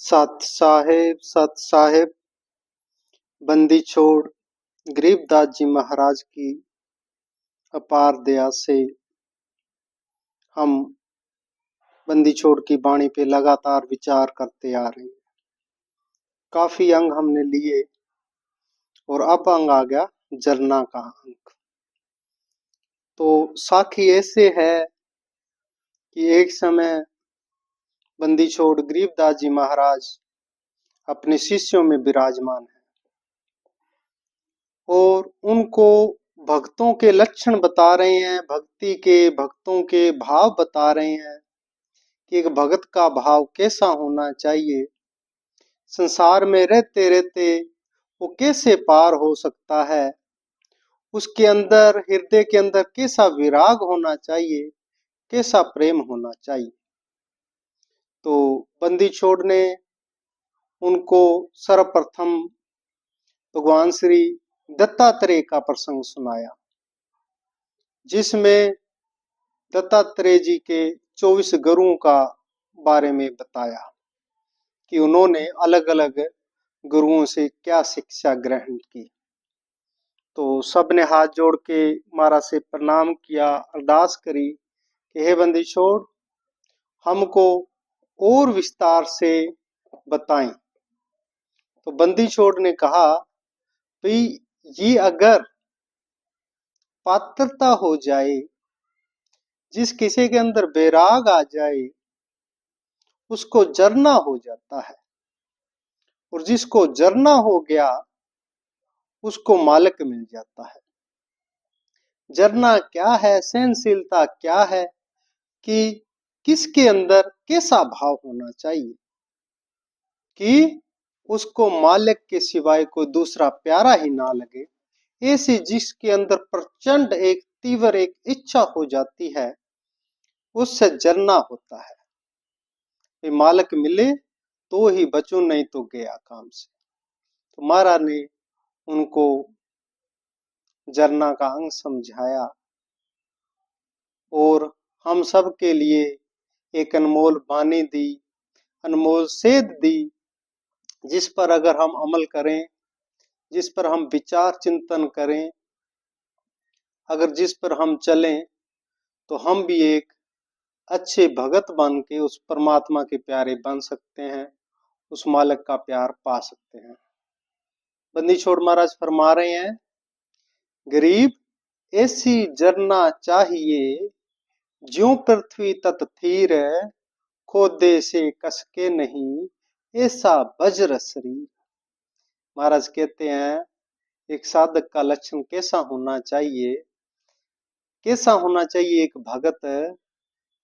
सत साहेब बंदी छोड़ गरीबदास जी महाराज की अपार दया से हम बंदी छोड़ की वाणी पे लगातार विचार करते आ रहे हैं। काफी अंग हमने लिए और अब अंग आ गया जरना का अंग। तो साखी ऐसे है कि एक समय बंदी छोड़ गरीबदास जी महाराज अपने शिष्यों में विराजमान है और उनको भक्तों के लक्षण बता रहे हैं, भक्तों के भाव बता रहे हैं कि एक भगत का भाव कैसा होना चाहिए, संसार में रहते रहते वो कैसे पार हो सकता है, उसके अंदर हृदय के अंदर कैसा विराग होना चाहिए, कैसा प्रेम होना चाहिए। तो बंदी छोड़ ने उनको सर्वप्रथम भगवान श्री दत्तात्रेय का प्रसंग सुनाया, जिसमें दत्तात्रेय जी के 24 गुरुओं का बारे में बताया कि उन्होंने अलग अलग गुरुओं से क्या शिक्षा ग्रहण की। तो सबने हाथ जोड़ के महाराज से प्रणाम किया, अरदास करी कि हे बंदी छोड़, हमको और विस्तार से बताएं। तो बंदी छोड़ ने कहा, भाई ये अगर पात्रता हो जाए, जिस किसी के अंदर बैराग आ जाए उसको जरना हो जाता है, और जिसको जरना हो गया उसको मालिक मिल जाता है। जरना क्या है, सहनशीलता क्या है, कि किसके अंदर कैसा भाव होना चाहिए कि उसको मालिक के सिवाय कोई दूसरा प्यारा ही ना लगे। ऐसे जिसके अंदर प्रचंड एक तीव्र एक इच्छा हो जाती है, उससे जरना होता है। ये मालिक मिले तो ही बचूं, नहीं तो गया काम से। तो महाराज ने उनको जरना का अंग समझाया और हम सब के लिए एक अनमोल वाणी दी, अनमोल सेध दी, जिस पर अगर हम अमल करें, जिस पर हम विचार चिंतन करें, अगर जिस पर हम चलें, तो हम भी एक अच्छे भगत बन के उस परमात्मा के प्यारे बन सकते हैं, उस मालिक का प्यार पा सकते हैं। बंदी छोड़ महाराज फरमा रहे हैं, गरीब ऐसी जरना चाहिए, ज्यों पृथ्वी तत थीर, खोदे से कसके नहीं, ऐसा वज्र शरीर। महाराज कहते हैं एक साधक का लक्षण कैसा होना चाहिए, कैसा होना चाहिए एक भगत,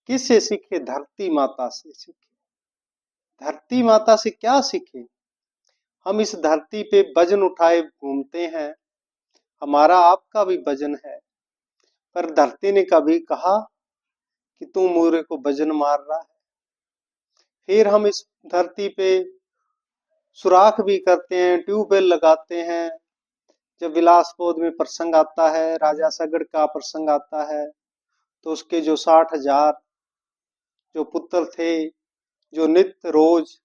किससे सीखे? धरती माता से सीखे। धरती माता से क्या सीखे? हम इस धरती पे वजन उठाए घूमते हैं, हमारा आपका भी वजन है, पर धरती ने कभी कहा कि तू मेरे को वजन मार रहा है? फिर हम इस धरती पे सुराख भी करते हैं, ट्यूबवेल लगाते हैं। जब विलासबोध में प्रसंग आता है, राजा सगड़ का प्रसंग आता है, तो उसके जो 60,000 जो पुत्र थे, जो नित्य रोज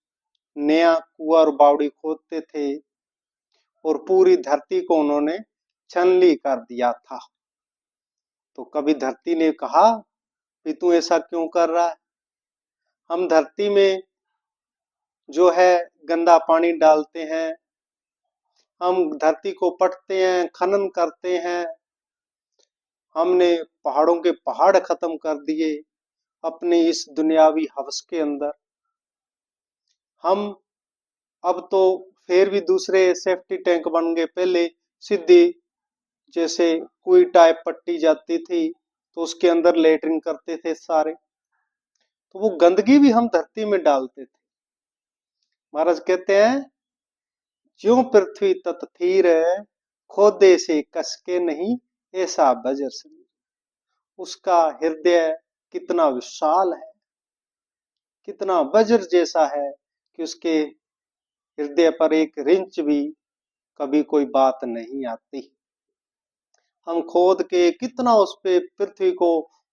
नया कुआं और बावड़ी खोदते थे और पूरी धरती को उन्होंने छनली कर दिया था। तो कभी धरती ने कहा कि तू ऐसा क्यों कर रहा है? हम धरती में जो है गंदा पानी डालते हैं, हम धरती को पटते हैं, खनन करते हैं, हमने पहाड़ों के पहाड़ खत्म कर दिए अपने इस दुनियावी हवस के अंदर। हम अब तो फिर भी दूसरे सेफ्टी टैंक बन गए। पहले सीधी जैसे कोई टाइप पट्टी जाती थी तो उसके अंदर लेटरिन करते थे सारे, तो वो गंदगी भी हम धरती में डालते थे। महाराज कहते हैं, ज्यों पृथ्वी तत थीर, खोदे से कसके नहीं, ऐसा वज्र शरीर। उसका हृदय कितना विशाल है, कितना वज्र जैसा है कि उसके हृदय पर एक रिंच भी कभी कोई बात नहीं आती। हम खोद के कितना उस पे पृथ्वी को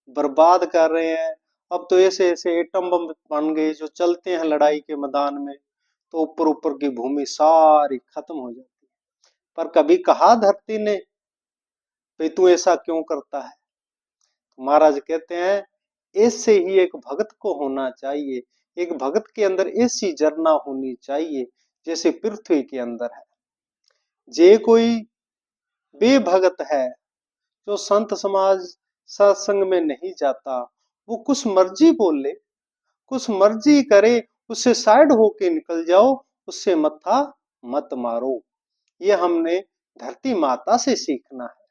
बर्बाद कर रहे हैं। अब तो ऐसे ऐसे एटम बम बन गए जो चलते हैं लड़ाई के मैदान में, तो ऊपर ऊपर की भूमि सारी खत्म हो जाती है। पर कभी कहा धरती ने भाई तू ऐसा क्यों करता है? तो महाराज कहते हैं ऐसे ही एक भगत को होना चाहिए। एक भगत के अंदर ऐसी जरना होनी चाहिए जैसे पृथ्वी के अंदर है। जे कोई बेभगत है जो संत समाज सत्संग में नहीं जाता, वो कुछ मर्जी बोल ले, कुछ मर्जी करे, उससे साइड होके निकल जाओ, उससे मत्था मत मारो। ये हमने धरती माता से सीखना है।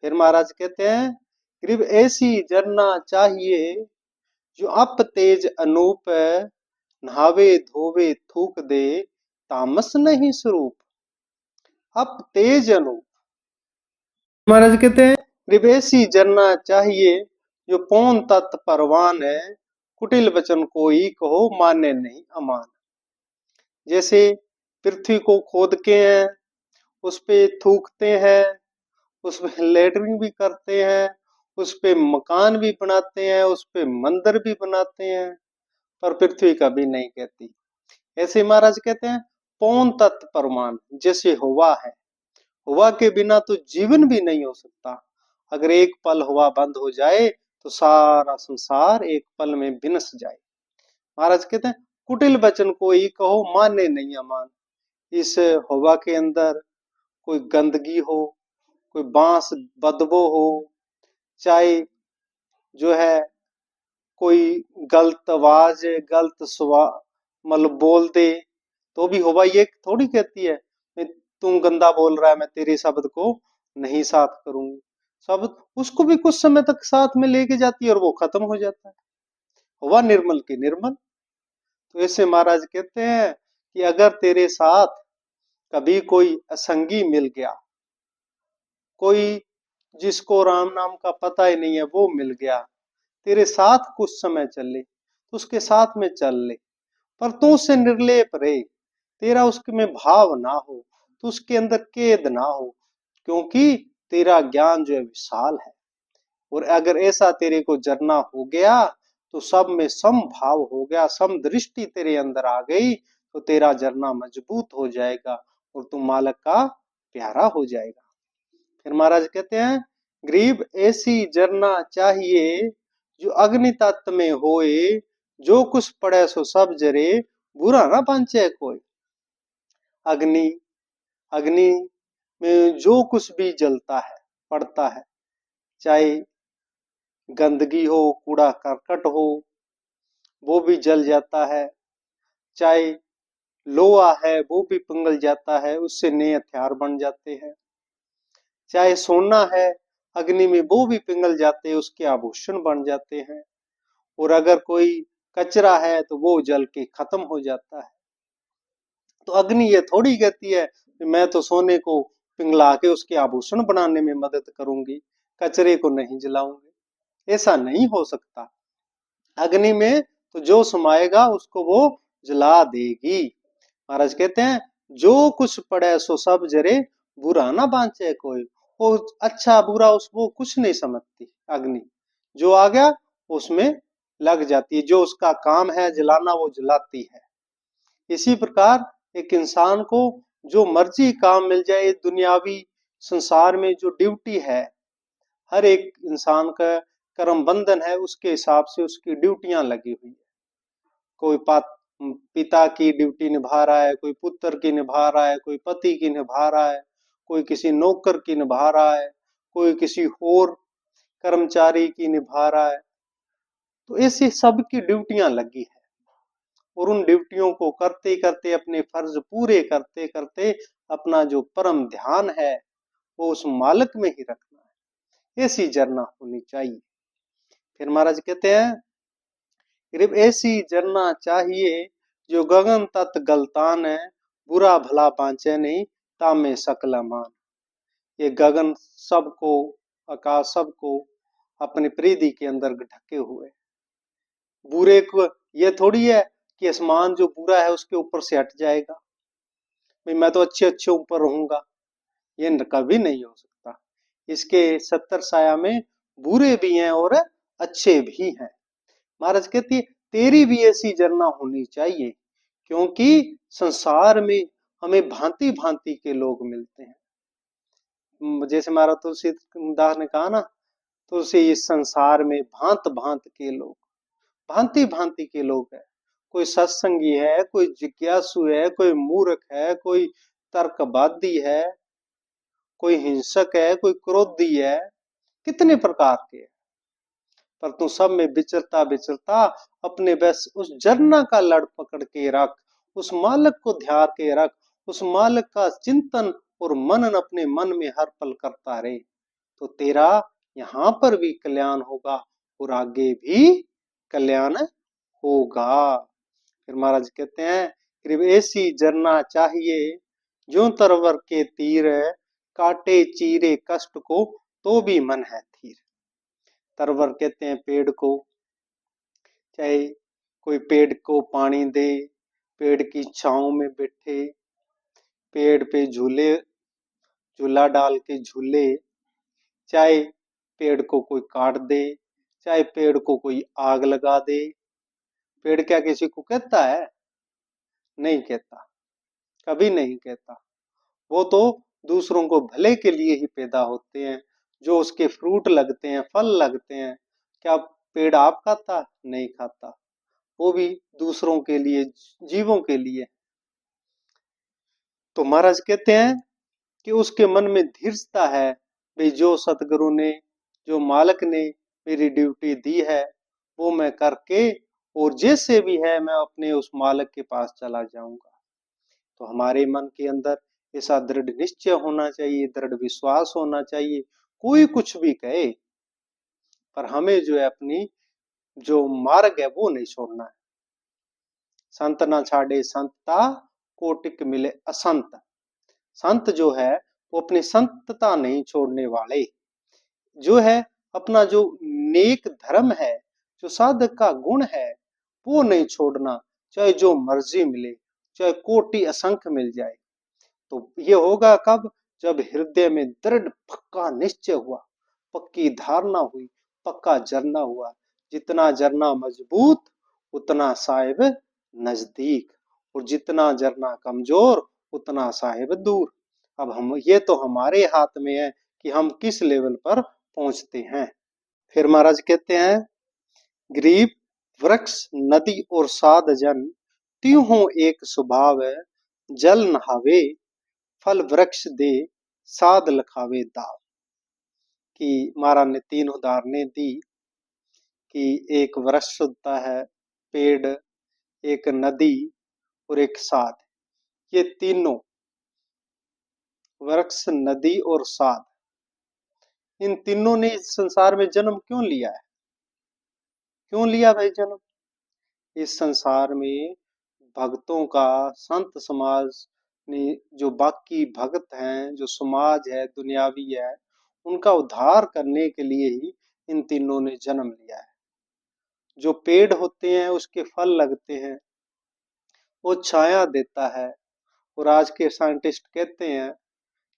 फिर महाराज कहते हैं गरीब ऐसी जरना चाहिए जो अप तेज अनूप, नहावे धोवे थूक दे, तामस नहीं स्वरूप। अप तेज अनूप महाराज कहते हैं गरीब ऐसी जरना चाहिए जो पौन तत् परवान है, कुटिल वचन कोई कहो माने नहीं अमान। जैसे पृथ्वी को खोदते हैं, उस पे थूकते हैं, उसमें लेटरिंग भी करते हैं, उस पे मकान भी बनाते हैं, उस पे मंदिर भी बनाते हैं, पर पृथ्वी कभी नहीं कहती। ऐसे महाराज कहते हैं पौन तत्व परमान, जैसे हवा है, हवा के बिना तो जीवन भी नहीं हो सकता। अगर एक पल हवा बंद हो जाए तो सारा संसार एक पल में विनस जाए। महाराज कहते हैं कुटिल वचन कोई कहो माने नहीं अमान। इस हवा के अंदर कोई गंदगी हो, कोई बांस बदबू हो, चाहे जो है कोई गलत आवाज, गलत स्वा मतलब बोल दे, तो भी हवा ये थोड़ी कहती है तुम गंदा बोल रहा है, मैं तेरे शब्द को नहीं साथ करूंगी। शब्द उसको भी कुछ समय तक साथ में लेके जाती है और वो खत्म हो जाता है। हवा निर्मल की निर्मल। तो ऐसे महाराज कहते हैं कि अगर तेरे साथ कभी कोई असंगी मिल गया, कोई जिसको राम नाम का पता ही नहीं है वो मिल गया, तेरे साथ कुछ समय चले तो उसके साथ में चल ले, पर तू उससे निर्लेप रहे, तेरा उसके में भाव ना हो, तो उसके अंदर केद ना हो, क्योंकि तेरा ज्ञान जो है विशाल है। और अगर ऐसा तेरे को जरना हो गया तो सब में सम भाव हो गया, सम दृष्टि तेरे अंदर आ गई, तो तेरा जरना मजबूत हो जाएगा और तू मालक का प्यारा हो जाएगा। फिर महाराज कहते हैं गरीब ऐसी जरना चाहिए जो अग्नि तत्व में होए, जो कुछ पड़े सो सब जरे, बुरा ना पांचे कोई। अग्नि, अग्नि में जो कुछ भी जलता है पड़ता है, चाहे गंदगी हो, कूड़ा करकट हो, वो भी जल जाता है, चाहे लोहा है वो भी पिघल जाता है, उससे नए हथियार बन जाते हैं, चाहे सोना है अग्नि में वो भी पिघल जाते हैं, उसके आभूषण बन जाते हैं। और अगर कोई कचरा है तो वो जल के खत्म हो जाता है। तो अग्नि ये थोड़ी कहती है कि मैं तो सोने को पिघला के उसके आभूषण बनाने में मदद करूंगी, कचरे को नहीं जलाऊंगी। ऐसा नहीं हो सकता। अग्नि में तो जो समाएगा उसको वो जला देगी। महाराज कहते हैं जो कुछ पड़े सो सब जरे, बुरा ना बांचे कोई। वो अच्छा बुरा उसको कुछ नहीं समझती अग्नि, जो आ गया उसमें लग जाती है, जो उसका काम है जलाना वो जलाती है। इसी प्रकार एक इंसान को जो मर्जी काम मिल जाए दुनियावी संसार में, जो ड्यूटी है हर एक इंसान का कर्म बंधन है, उसके हिसाब से उसकी ड्यूटियां लगी हुई है। कोई पिता की ड्यूटी निभा रहा है, कोई पुत्र की निभा रहा है, कोई पति की निभा रहा है, कोई किसी नौकर की निभा रहा है, कोई किसी और कर्मचारी की निभा रहा है। तो ऐसी सबकी ड्यूटियां लगी है, और उन ड्यूटियों को करते करते, अपने फर्ज पूरे करते करते अपना जो परम ध्यान है वो उस मालिक में ही रखना है। ऐसी जरना होनी चाहिए। फिर महाराज कहते हैं गरीब ऐसी जरना चाहिए जो गगन तत् गलतान है, बुरा भला बांचे नहीं, तामे सकल मान। ये गगन सबको, आकाश सबको अपनी परिधि के अंदर ढके हुए। बुरे को ये थोड़ी है कि आसमान जो बुरा है उसके ऊपर से हट जाएगा, भाई मैं तो अच्छे अच्छे ऊपर रहूंगा, ये कभी नहीं हो सकता। इसके 70 साया में बुरे भी हैं और अच्छे भी हैं। महाराज कहती है तेरी भी ऐसी जरना होनी चाहिए, क्योंकि संसार में हमें भांति भांति के लोग मिलते हैं। जैसे हमारा तुलसीदास ने कहा ना, तुलसी इस संसार में भांत भांत के लोग, भांति भांति के लोग हैं। कोई सत्संगी है, कोई जिज्ञासु है, कोई मूर्ख है, कोई तर्कवादी है, कोई हिंसक है, कोई क्रोधी है, कितने प्रकार के हैं। पर तू सब में विचरता विचरता अपने बस उस झरना का लड़ पकड़ के रख, उस मालिक को ध्यान के रख, उस मालिक का चिंतन और मनन अपने मन में हर पल करता रहे, तो तेरा यहाँ पर भी कल्याण होगा और आगे भी कल्याण होगा। फिर महाराज कहते हैं, करीब ऐसी झरना चाहिए जो तरवर के तीर, काटे चीरे कष्ट को तो भी मन है थीर। तरवर कहते हैं पेड़ को, चाहे कोई पेड़ को पानी दे, पेड़ की छांव में बैठे, पेड़ पे झूला डाल के झूले, चाहे पेड़ को कोई काट दे, चाहे पेड़ को कोई आग लगा दे, पेड़ क्या किसी को कहता है? नहीं कहता, कभी नहीं कहता। वो तो दूसरों को भले के लिए ही पैदा होते हैं। जो उसके फ्रूट लगते हैं, फल लगते हैं, क्या पेड़ आप खाता? नहीं खाता, वो भी दूसरों के लिए, जीवों के लिए। तो महाराज कहते हैं कि उसके मन में धीरजता है, भाई जो सतगुरु ने, जो मालिक ने मेरी ड्यूटी दी है वो मैं करके, और जैसे भी है मैं अपने उस मालिक के पास चला जाऊंगा। तो हमारे मन के अंदर ऐसा दृढ़ निश्चय होना चाहिए, दृढ़ विश्वास होना चाहिए। कोई कुछ भी कहे, पर हमें जो है अपनी जो मार्ग है वो नहीं छोड़ना है। संत ना छाड़े संतता, कोटिक मिले असंत। संत जो है वो अपनी संतता नहीं छोड़ने वाले, जो है अपना जो नेक धर्म है, जो साधक का गुण है, वो नहीं छोड़ना, चाहे जो मर्जी मिले, चाहे कोटि असंख्य मिल जाए। तो ये होगा कब? जब हृदय में दृढ़ पक्का निश्चय हुआ, पक्की धारणा हुई, पक्का झरना हुआ। जितना झरना मजबूत उतना साहिब नजदीक, और जितना झरना कमजोर उतना साहिब दूर। अब हम, ये तो हमारे हाथ में है कि हम किस लेवल पर पहुंचते हैं। फिर महाराज कहते हैं, गरीब वृक्ष नदी और साध जन, त्यों हो एक स्वभाव, जल नहावे फल वृक्ष दे, साध लखावे दाव। कि महाराज ने 3 उदाहरणें दी कि एक वृक्ष होता है, पेड़, एक नदी और एक साध। ये तीनों, वृक्ष, नदी और साध, इन तीनों ने इस संसार में जन्म क्यों लिया है? क्यों लिया भाई जन्म? इस संसार में भक्तों का, संत समाज ने, जो बाकी भक्त हैं, जो समाज है दुनियावी है, उनका उद्धार करने के लिए ही इन तीनों ने जन्म लिया है। जो पेड़ होते हैं उसके फल लगते हैं, वो छाया देता है, और आज के साइंटिस्ट कहते हैं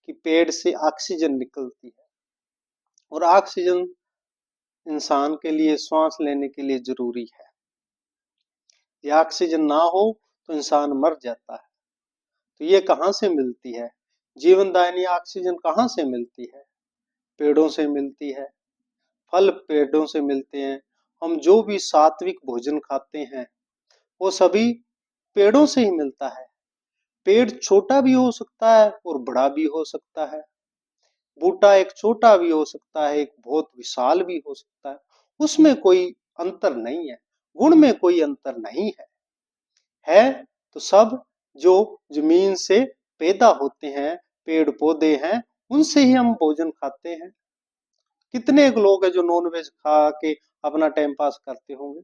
कि पेड़ से ऑक्सीजन निकलती है, और ऑक्सीजन इंसान के लिए, श्वास लेने के लिए जरूरी है। ये ऑक्सीजन ना हो तो इंसान मर जाता है। तो ये कहाँ से मिलती है? जीवनदायिनी ऑक्सीजन कहाँ से मिलती है? पेड़ों से मिलती है, फल पेड़ों से मिलते हैं। हम जो भी सात्विक भोजन खाते हैं वो सभी पेड़ों से ही मिलता है। पेड़ छोटा भी हो सकता है और बड़ा भी हो सकता है। बूटा एक छोटा भी हो सकता है, एक बहुत विशाल भी हो सकता है। उसमें कोई अंतर नहीं है, गुण में कोई अंतर नहीं है तो सब जो जमीन से पैदा होते हैं, पेड़ पौधे हैं, उनसे ही हम भोजन खाते हैं। कितने लोग हैं जो नॉनवेज खा के अपना टाइम पास करते होंगे,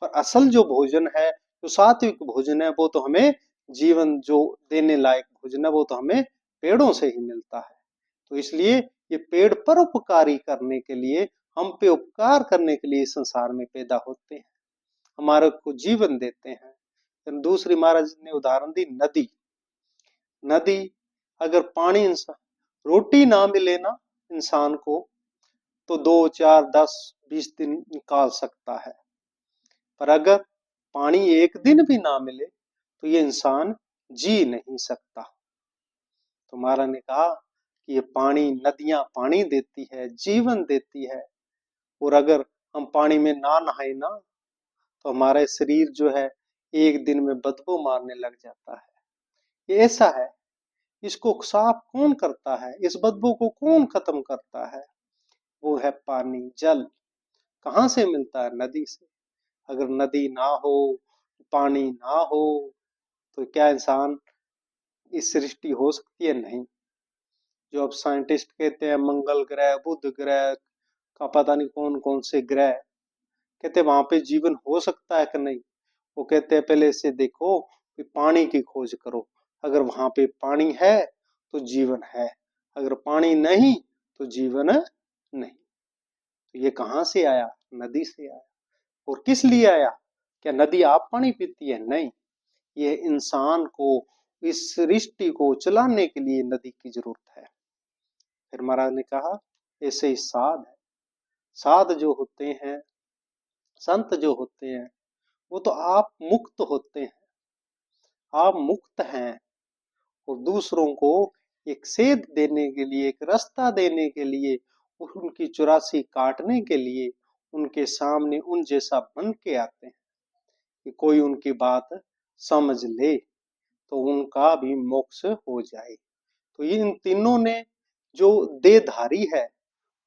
पर असल जो भोजन है, जो सात्विक भोजन है, वो तो हमें जीवन जो देने लायक भोजन है, वो तो हमें पेड़ों से ही मिलता है। तो इसलिए ये पेड़ परोपकारी करने के लिए, हम पे उपकार करने के लिए संसार में पैदा होते हैं, हमारे को जीवन देते हैं। फिर दूसरी महाराज ने उदाहरण दी नदी। नदी, अगर पानी, इंसान, रोटी ना मिले ना इंसान को, तो 2, 4, 10, 20 दिन निकाल सकता है। पर अगर पानी एक दिन भी ना मिले तो ये इंसान जी नहीं सकता। तो महाराज ने कहा कि ये पानी, नदियां पानी देती है, जीवन देती है, और अगर हम पानी में ना नहाए ना तो हमारा शरीर जो है एक दिन में बदबू मारने लग जाता है। ये ऐसा है, इसको साफ कौन करता है, इस बदबू को कौन खत्म करता है? वो है पानी, जल। कहाँ से मिलता है? नदी से। अगर नदी ना हो, पानी ना हो, तो क्या इंसान, इस सृष्टि हो सकती है? नहीं। जो अब साइंटिस्ट कहते हैं मंगल ग्रह, बुध ग्रह का पता नहीं कौन कौन से ग्रह, कहते हैं वहां पे जीवन हो सकता है कि नहीं। वो कहते हैं पहले से देखो कि पानी की खोज करो, अगर वहां पे पानी है तो जीवन है, अगर पानी नहीं तो जीवन नहीं। तो ये कहाँ से आया? नदी से आया। और किस लिए आया? क्या नदी आप पानी पीती है? नहीं, ये इंसान को, इस सृष्टि को चलाने के लिए नदी की जरूरत है। फिर महाराज ने कहा ऐसे ही साध है, साध जो होते हैं, संत जो होते हैं, वो तो आप मुक्त होते हैं, आप मुक्त हैं, और दूसरों को एक सेध देने के लिए, एक रास्ता देने के लिए, उनकी 84 काटने के लिए उनके सामने उन जैसा बन के आते हैं कि कोई उनकी बात समझ ले तो उनका भी मोक्ष हो जाए। तो ये इन तीनों ने जो देहधारी है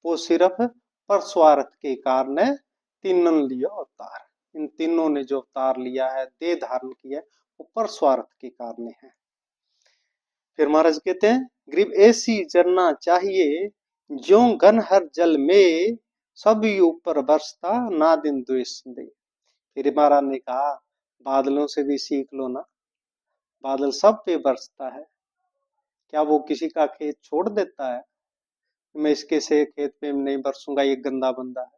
वो सिर्फ परस्वार्थ के कारण तीनन लिया अवतार। इन तीनों ने जो अवतार लिया है, देह धारण किया है, वो परस्वार्थ के कारण है। फिर महाराज कहते हैं ग्रीब ऐसी चरना चाहिए, ज्यों घन हर जल में सब ऊपर बरसता ना दिन द्वेष दे। फिर महाराज ने कहा बादलों से भी सीख लो ना, बादल सब पे बरसता है, क्या वो किसी का खेत छोड़ देता है? मैं इसके से खेत पे नहीं बरसूंगा, ये गंदा बंदा है,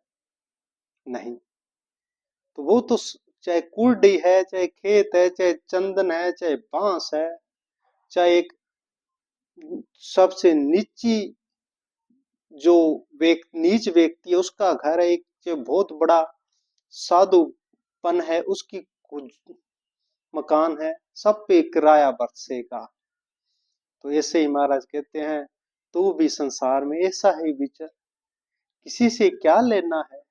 नहीं। तो वो तो चाहे कुर्डी है, चाहे खेत है, चाहे चंदन है, चाहे बांस है, चाहे एक सबसे नीची जो नीच व्यक्ति है उसका घर है, एक जो बहुत बड़ा साधुपन है उसकी मकान है, सब पे किराया बरसेगा। तो ऐसे ही महाराज कहते हैं तू भी संसार में ऐसा ही विचर, किसी से क्या लेना है,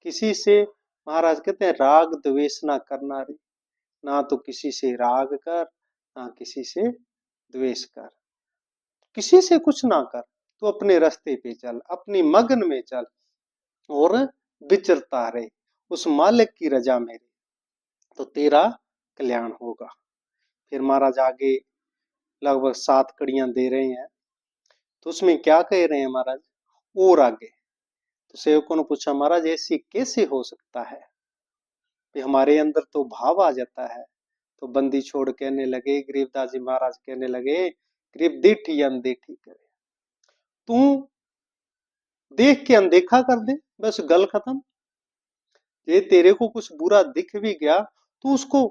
किसी से, महाराज कहते हैं राग द्वेष ना करना रे, ना तो किसी से राग कर, ना किसी से द्वेष कर, किसी से कुछ ना कर, तो अपने रास्ते पे चल, अपनी मगन में चल और विचरता रहे उस मालिक की रजा में, तो तेरा कल्याण होगा। फिर महाराज आगे लगभग 7 कड़ियां दे रहे हैं, तो उसमें क्या कह रहे हैं महाराज और आगे। तो सेवकों ने पूछा महाराज ऐसी कैसे हो सकता है, हमारे अंदर तो भाव आ जाता है। तो बंदी छोड़ कहने लगे, गरीबदास जी महाराज कहने लगे, गरीब देखी अनदेखी करे, तू देख के अनदेखा कर दे, बस गल खत्म। ये तेरे को कुछ बुरा दिख भी गया तो उसको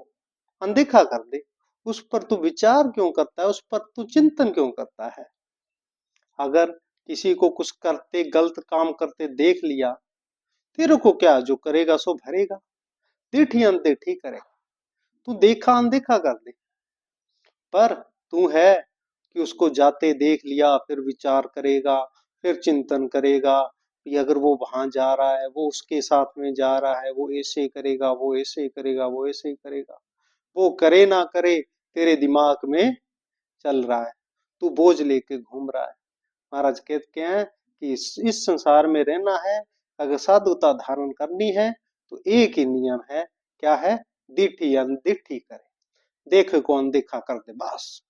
अनदेखा कर दे, उस पर तू विचार क्यों करता है, उस पर तू चिंतन क्यों करता है? अगर किसी को कुछ करते, गलत काम करते देख लिया, तेरे को क्या, जो करेगा सो भरेगा, देखी अनदेखी करे, तू देखा अनदेखा कर दे। पर तू है कि उसको जाते देख लिया, फिर विचार करेगा, फिर चिंतन करेगा कि अगर वो वहां जा रहा है, वो उसके साथ में जा रहा है, वो ऐसे करेगा, वो ऐसे करेगा, वो ऐसे करेगा, वो करे ना करे तेरे दिमाग में चल रहा है, तू बोझ लेके घूम रहा है। महाराज कहते हैं कि इस संसार में रहना है, अगर साधुता धारण करनी है तो एक ही नियम है, क्या है? दिठी अनदिठी करे, देख को अनदेखा कर दे, बस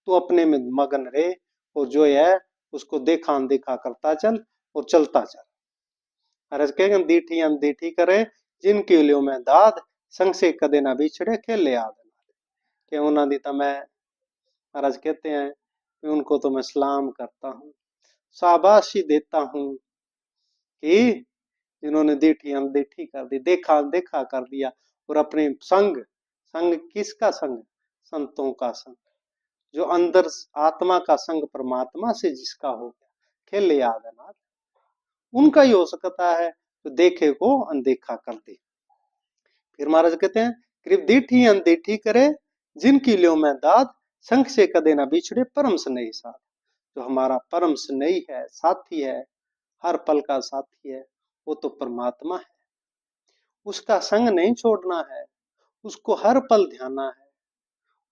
तू अपने में मगन रहे, और जो है उसको देखा अनदेखा करता चल और चलता चल। महाराज कहेंगे दीठी अनदीठी करे, जिनके लियो में दाद संग से कदे ना बिछड़े खेले याद के उन्होंने दी तो मैं, महाराज कहते हैं कि उनको तो मैं सलाम करता हूँ, शाबाशी देता हूँ कि जिन्होंने देखी अनदेखी कर दी, देखा अनदेखा कर दिया, और अपने संग, संग किसका संग? संतों का संग, जो अंदर आत्मा का संग परमात्मा से जिसका हो गया, खेले याद है, उनका ही हो सकता है तो देखे को अनदेखा कर दे। फिर महाराज कहते हैं कृप दीठी अनदेखी करे, जिनकी ल्यो मैं दाद, संग से कदे ना बिछड़े परम स्नेही साथ। जो हमारा परम स्नेही है, साथी है, हर पल का साथी है, वो तो परमात्मा है। उसका संग नहीं छोड़ना है, उसको हर पल ध्याना है।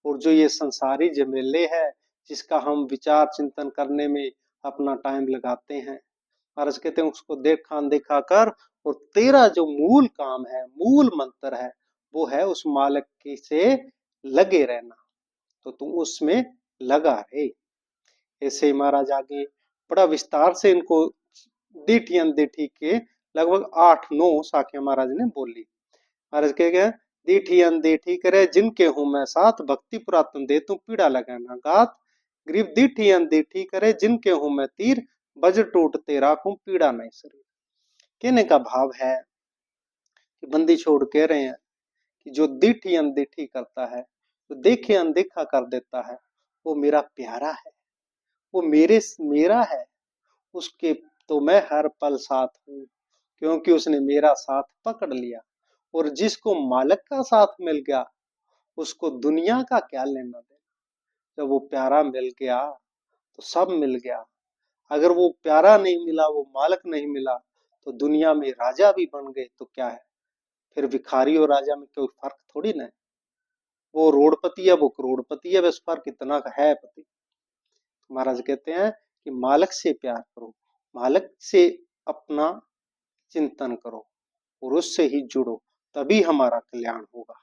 और जो ये संसारी झमेले है, जिसका हम विचार चिंतन करने में अपना टाइम लगाते हैं, महाराज कहते हैं उसको देखा अनदेखा कर, और तेरा जो मूल काम है, मूल मंत्र है, वो है उस मालिक की से लगे रहना। तो तुम उसमें लगा रहे। ऐसे ही महाराज आगे बड़ा विस्तार से इनको दीठी अनदीठी के लगभग 8-9 साखियां महाराज ने बोली। महाराज कह गए, दीठी अनदीठी करे जिनके हूं मैं साथ, भक्ति पुरातन दे तू पीड़ा लगाना गात। ग्रीव दीठी अनदीठी करे जिनके हूं मैं तीर, बज टूटते राखूं पीड़ा नहीं शरीर। कहने का भाव है कि बंदी छोड़ कह रहे हैं कि जो दीठी अनदीठी करता है, जो देखे अनदेखा कर देता है, वो मेरा प्यारा है, वो मेरा है। उसके तो मैं हर पल साथ हूं, क्योंकि उसने मेरा साथ पकड़ लिया। और जिसको मालिक का साथ मिल गया, उसको दुनिया का क्या लेना देना। जब वो प्यारा मिल गया तो सब मिल गया। अगर वो प्यारा नहीं मिला, वो मालिक नहीं मिला, तो दुनिया में राजा भी बन गए तो क्या है, फिर भिखारी और राजा में कोई फर्क थोड़ी ना है। वो रोडपति है, वो करोड़पति है, बस फर्क इतना का है पति। महाराज कहते हैं कि मालिक से प्यार करो, मालिक से अपना चिंतन करो और उससे ही जुड़ो, तभी हमारा कल्याण होगा।